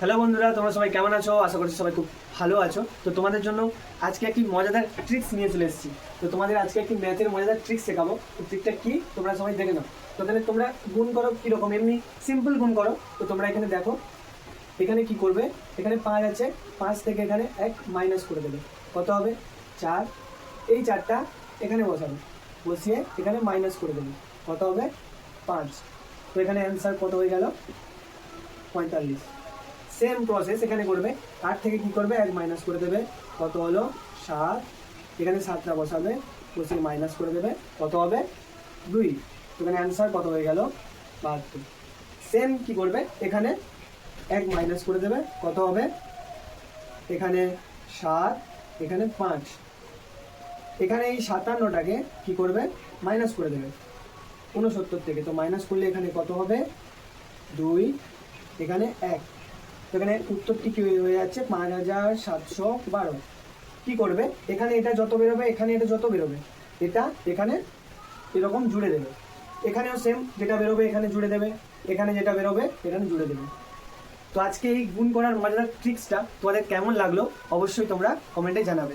Hello বন্ধুরা, তোমরা সবাই কেমন আছো? আশা করছি সবাই খুব ভালো আছো। তো তোমাদের জন্য আজকে একটি মজাদার ট্রিক্স নিয়ে চলে এসেছি। তো তোমাদের আজকে একটি ম্যাথের মজাদার ট্রিক্স শেখাবো। তো ট্রিকটা কি তোমরা সবাই দেখে নাও। তো তাহলে তোমরা গুণ করো কীরকম, এমনি সিম্পল গুণ করো। তো তোমরা এখানে দেখো, এখানে কি করবে, এখানে 5 আছে, 5 থেকে এখানে 1 মাইনাস করে দেবে। কত হবে? 4। এই 4টা এখানে বসাবে, বসিয়ে এখানে মাইনাস করে দেবে। কত হবে? 5। তো এখানে অ্যান্সার কত হয়ে গেল? 45। সেম প্রসেস এখানে করবে। 8 থেকে কি করবে? 1 মাইনাস করে দেবে। কত হলো? 7। এখানে 7টা বসাবে, বসিয়ে মাইনাস করে দেবে। কত হবে? 2। এখানে অ্যান্সার কত হয়ে গেল? 72। সেম কি করবে, এখানে 1 মাইনাস করে দেবে। কত হবে? এখানে 7, এখানে 5। এখানে এই 57টাকে কি করবে? মাইনাস করে দেবে 69 থেকে। তো মাইনাস করলে এখানে কত হবে? 2, এখানে 1। এখানে উত্তরটি কি হয়ে যাচ্ছে? 5712। কি করবে, এখানে এটা যত বেরোবে, এখানে এটা যত বেরোবে, এটা এখানে এরকম জুড়ে দেবে। এখানেও সেম, যেটা বেরোবে এখানে জুড়ে দেবে, এখানে যেটা বেরোবে এখানে জুড়ে দেবে। তো আজকে এই গুণ করার মজাদার ট্রিক্সটা তোমাদের কেমন লাগলো অবশ্যই তোমরা কমেন্টে জানাবে।